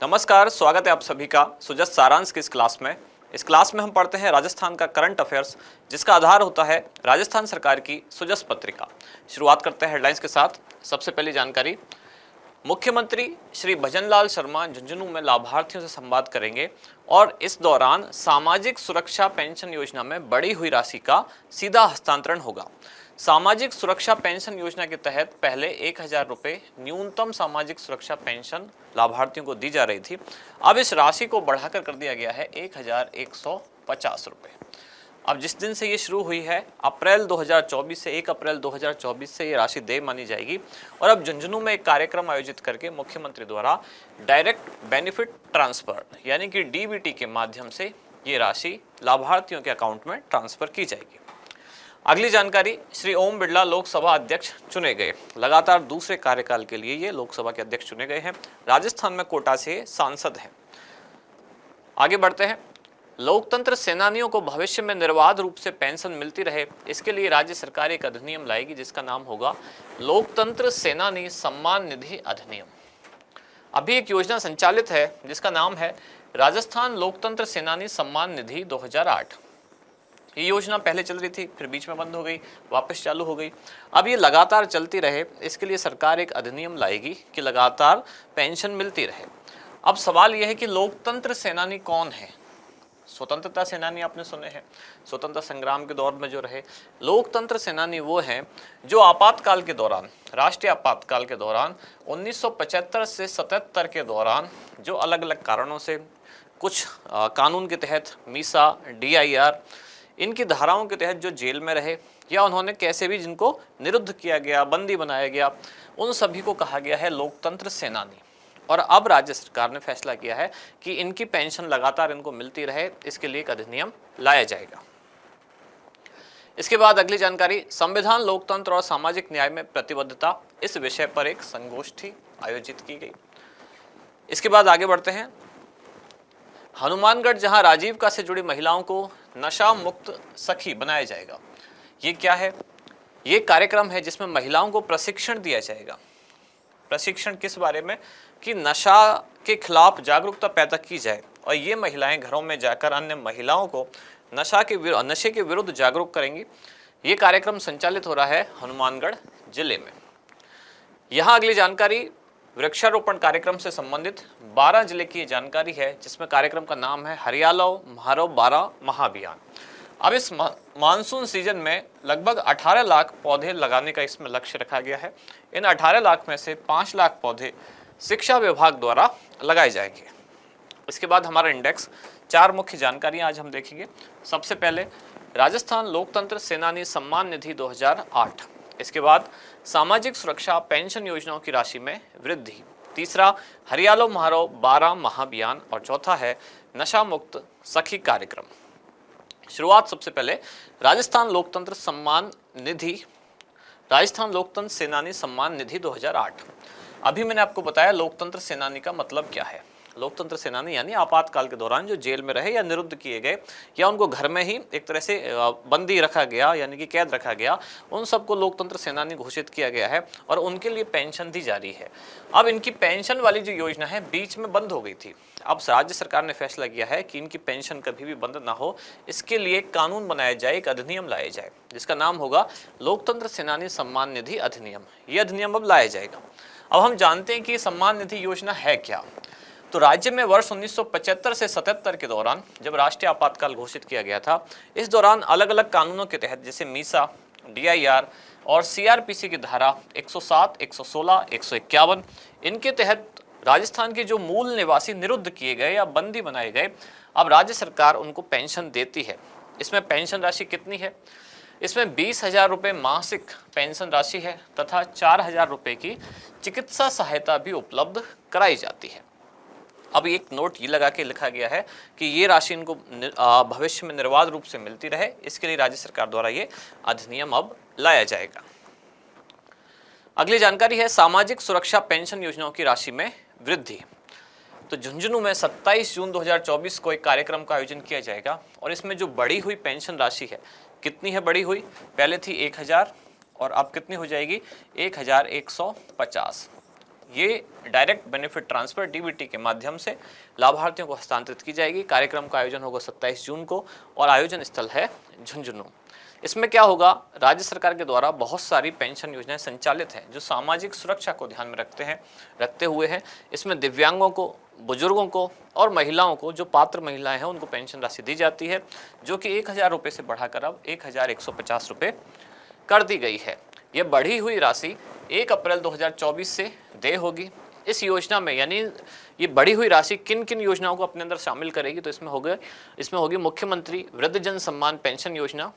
नमस्कार, स्वागत है आप सभी का सुजस सारांश की इस क्लास में। इस क्लास में हम पढ़ते हैं राजस्थान का करंट अफेयर्स, जिसका आधार होता है राजस्थान सरकार की सुजस पत्रिका। शुरुआत करते हैं हेडलाइंस के साथ। सबसे पहली जानकारी, मुख्यमंत्री श्री भजनलाल शर्मा झुंझुनू में लाभार्थियों से संवाद करेंगे और इस दौरान सामाजिक सुरक्षा पेंशन योजना में बढ़ी हुई राशि का सीधा हस्तांतरण होगा। सामाजिक सुरक्षा पेंशन योजना के तहत पहले 1,000 रुपये न्यूनतम सामाजिक सुरक्षा पेंशन लाभार्थियों को दी जा रही थी। अब इस राशि को बढ़ाकर कर दिया गया है 1,150 रुपये। अब जिस दिन से ये शुरू हुई है, अप्रैल 2024 से 1 अप्रैल 2024 से ये राशि देय मानी जाएगी। और अब झुंझुनू में एक कार्यक्रम आयोजित करके मुख्यमंत्री द्वारा डायरेक्ट बेनिफिट ट्रांसफर यानी कि डीबीटी के माध्यम से ये राशि लाभार्थियों के अकाउंट में ट्रांसफर की जाएगी। अगली जानकारी, श्री ओम बिरला लोकसभा अध्यक्ष चुने गए। लगातार दूसरे कार्यकाल के लिए ये लोकसभा के अध्यक्ष चुने गए हैं। राजस्थान में कोटा से सांसद हैं। आगे बढ़ते हैं। लोकतंत्र सेनानियों को भविष्य में निर्बाध रूप से पेंशन मिलती रहे, इसके लिए राज्य सरकार एक अधिनियम लाएगी जिसका नाम होगा लोकतंत्र सेनानी सम्मान निधि अधिनियम। अभी एक योजना संचालित है जिसका नाम है राजस्थान लोकतंत्र सेनानी सम्मान निधि 2008। ये योजना पहले चल रही थी, फिर बीच में बंद हो गई, वापस चालू हो गई। अब ये लगातार चलती रहे, इसके लिए सरकार एक अधिनियम लाएगी कि लगातार पेंशन मिलती रहे। अब सवाल यह है कि लोकतंत्र सेनानी कौन है? स्वतंत्रता सेनानी आपने सुने हैं, स्वतंत्रता संग्राम के दौर में जो रहे। लोकतंत्र सेनानी वो हैं जो आपातकाल के दौरान, राष्ट्रीय आपातकाल के दौरान 1975 से 77 के दौरान जो अलग अलग कारणों से कुछ कानून के तहत मीसा, डीआईआर, इनकी धाराओं के तहत जो जेल में रहे या उन्होंने कैसे भी जिनको निरुद्ध किया गया, बंदी बनाया गया, उन सभी को कहा गया है लोकतंत्र सेनानी। और अब राज्य सरकार ने फैसला किया है कि इनकी पेंशन लगातार इनको मिलती रहे, इसके लिए एक अधिनियम लाया जाएगा। इसके बाद अगली जानकारी, संविधान, लोकतंत्र और सामाजिक न्याय में प्रतिबद्धता, इस विषय पर एक संगोष्ठी आयोजित की गई। इसके बाद आगे बढ़ते हैं। हनुमानगढ़ जहां राजीविका से जुड़ी महिलाओं को नशा मुक्त सखी बनाया जाएगा। ये क्या है? ये कार्यक्रम है जिसमें महिलाओं को प्रशिक्षण दिया जाएगा। प्रशिक्षण किस बारे में? कि नशा के खिलाफ जागरूकता पैदा की जाए और ये महिलाएं घरों में जाकर अन्य महिलाओं को नशे के विरुद्ध जागरूक करेंगी। ये कार्यक्रम संचालित हो रहा है हनुमानगढ़ जिले में। यहाँ अगली जानकारी, वृक्षारोपण कार्यक्रम से संबंधित 12 जिले की जानकारी है, जिसमें कार्यक्रम का नाम है हरियालो म्हारो 12 महाअभियान। अब इस मानसून सीजन में लगभग 18 लाख पौधे लगाने का इसमें लक्ष्य रखा गया है। इन 18 लाख में से 5 लाख पौधे शिक्षा विभाग द्वारा लगाए जाएंगे। इसके बाद हमारा इंडेक्स, 4 मुख्य जानकारियां आज हम देखेंगे। सबसे पहले राजस्थान लोकतंत्र सेनानी सम्मान निधि 2008। इसके बाद सामाजिक सुरक्षा पेंशन योजनाओं की राशि में वृद्धि। तीसरा, हरियालो म्हारो 12 महाअभियान। और चौथा है नशा मुक्त सखी कार्यक्रम। शुरुआत सबसे पहले राजस्थान लोकतंत्र सेनानी सम्मान निधि 2008। अभी मैंने आपको बताया लोकतंत्र सेनानी का मतलब क्या है। लोकतंत्र सेनानी यानी आपातकाल के दौरान जो जेल में रहे या निरुद्ध किए गए या उनको घर में ही एक तरह से बंदी रखा गया यानी कि कैद रखा गया, उन सबको लोकतंत्र सेनानी घोषित किया गया है और उनके लिए पेंशन दी जा रही है। अब इनकी पेंशन वाली जो योजना है बीच में बंद हो गई थी। अब राज्य सरकार ने फैसला किया है कि इनकी पेंशन कभी भी बंद ना हो, इसके लिए एक कानून बनाया जाए, एक अधिनियम लाया जाए जिसका नाम होगा लोकतंत्र सेनानी सम्मान निधि अधिनियम। ये अधिनियम अब लाया जाएगा। अब हम जानते हैं कि सम्मान निधि योजना है क्या। तो राज्य में वर्ष 1975 से 77 के दौरान जब राष्ट्रीय आपातकाल घोषित किया गया था, इस दौरान अलग अलग कानूनों के तहत जैसे मीसा, डीआईआर और सीआरपीसी की धारा 107, 116, 151, इनके तहत राजस्थान के जो मूल निवासी निरुद्ध किए गए या बंदी बनाए गए, अब राज्य सरकार उनको पेंशन देती है। इसमें पेंशन राशि कितनी है? इसमें 20,000 रुपये मासिक पेंशन राशि है तथा 4,000 रुपये की चिकित्सा सहायता भी उपलब्ध कराई जाती है। अब एक नोट ये लगा के लिखा गया है कि ये राशि इनको भविष्य में निर्बाध रूप से मिलती रहे, इसके लिए राज्य सरकार द्वारा ये अधिनियम अब लाया जाएगा। अगली जानकारी है सामाजिक सुरक्षा पेंशन योजनाओं की राशि में वृद्धि। तो झुंझुनू में 27 जून 2024 को एक कार्यक्रम का आयोजन किया जाएगा और इसमें जो बढ़ी हुई पेंशन राशि है, कितनी है बढ़ी हुई? पहले थी 1,000 और अब कितनी हो जाएगी? 1,150। ये डायरेक्ट बेनिफिट ट्रांसफर डीबीटी के माध्यम से लाभार्थियों को हस्तांतरित की जाएगी। कार्यक्रम का आयोजन होगा 27 जून को और आयोजन स्थल है झुंझुनू। इसमें क्या होगा, राज्य सरकार के द्वारा बहुत सारी पेंशन योजनाएं संचालित हैं जो सामाजिक सुरक्षा को ध्यान में रखते हुए हैं। इसमें दिव्यांगों को, बुजुर्गों को और महिलाओं को, जो पात्र महिलाएं हैं उनको पेंशन राशि दी जाती है, जो कि 1000 रुपये से बढ़ाकर अब 1150 रुपये कर दी गई है। ये बढ़ी हुई राशि 1 अप्रैल 2024 से देय होगी। इस योजना में यानी ये बढ़ी हुई राशि किन किन योजनाओं को अपने अंदर शामिल करेगी, तो इसमें होगी मुख्यमंत्री वृद्धजन सम्मान पेंशन योजना,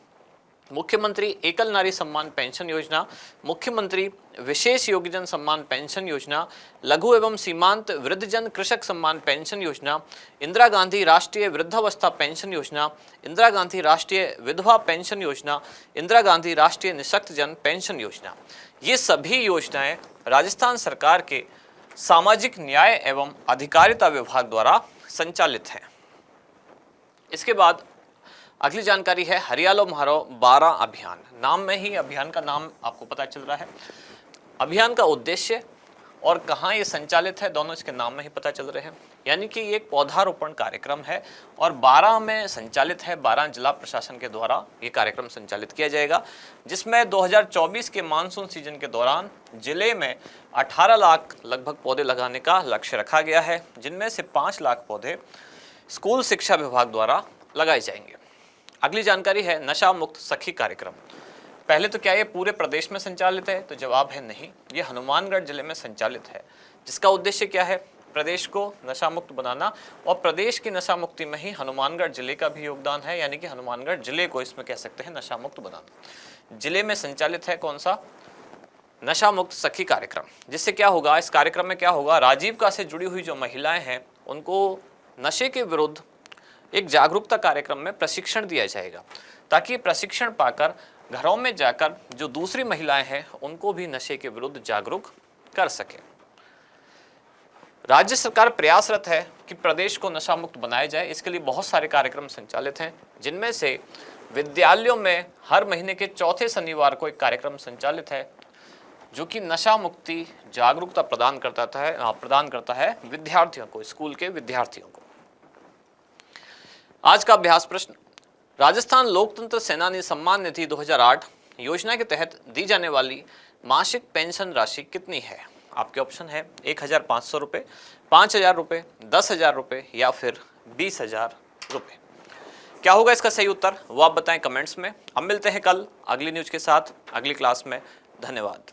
मुख्यमंत्री एकल नारी सम्मान पेंशन योजना, मुख्यमंत्री विशेष योग्यजन सम्मान पेंशन योजना, लघु एवं सीमांत वृद्धजन कृषक सम्मान पेंशन योजना, इंदिरा गांधी राष्ट्रीय वृद्धावस्था पेंशन योजना, इंदिरा गांधी राष्ट्रीय विधवा पेंशन योजना, इंदिरा गांधी राष्ट्रीय निःशक्त जन पेंशन योजना। ये सभी योजनाएं राजस्थान सरकार के सामाजिक न्याय एवं अधिकारिता विभाग द्वारा संचालित हैं। इसके बाद अगली जानकारी है हरियालो म्हारो 12 अभियान। नाम में ही अभियान का नाम आपको पता चल रहा है। अभियान का उद्देश्य और कहाँ ये संचालित है, दोनों इसके नाम में ही पता चल रहे हैं। यानी कि ये एक पौधारोपण कार्यक्रम है और 12 में संचालित है। 12 जिला प्रशासन के द्वारा ये कार्यक्रम संचालित किया जाएगा, जिसमें 2024 के मानसून सीजन के दौरान जिले में 18 लाख लगभग पौधे लगाने का लक्ष्य रखा गया है, जिनमें से 5 लाख पौधे स्कूल शिक्षा विभाग द्वारा लगाए जाएंगे। अगली जानकारी है नशा मुक्त सखी कार्यक्रम। पहले तो क्या ये पूरे प्रदेश में संचालित है, तो जवाब है नहीं, ये हनुमानगढ़ जिले में संचालित है। जिसका उद्देश्य क्या है, प्रदेश को नशा मुक्त बनाना, और प्रदेश की नशा मुक्ति में ही हनुमानगढ़ जिले का भी योगदान है। यानी कि हनुमानगढ़ जिले को इसमें कह सकते हैं नशा मुक्त बनाना। जिले में संचालित है कौन सा, नशा मुक्त सखी कार्यक्रम। जिससे क्या होगा, इस कार्यक्रम में क्या होगा, राजीविका से जुड़ी हुई जो महिलाएं हैं उनको नशे के विरुद्ध एक जागरूकता कार्यक्रम में प्रशिक्षण दिया जाएगा, ताकि प्रशिक्षण पाकर घरों में जाकर जो दूसरी महिलाएं हैं उनको भी नशे के विरुद्ध जागरूक कर सके। राज्य सरकार प्रयासरत है कि प्रदेश को नशा मुक्त बनाया जाए। इसके लिए बहुत सारे कार्यक्रम संचालित हैं, जिनमें से विद्यालयों में हर महीने के चौथे शनिवार को एक कार्यक्रम संचालित है, जो कि नशा मुक्ति जागरूकता प्रदान करता है विद्यार्थियों को, स्कूल के विद्यार्थियों को। आज का अभ्यास प्रश्न, राजस्थान लोकतंत्र सेनानी सम्मान निधि 2008 योजना के तहत दी जाने वाली मासिक पेंशन राशि कितनी है? आपके ऑप्शन है 1500 रुपये, 5000 रुपये, 10,000 रुपये या फिर 20,000 रुपये। क्या होगा इसका सही उत्तर, वो आप बताएं कमेंट्स में। हम मिलते हैं कल अगली न्यूज के साथ अगली क्लास में। धन्यवाद।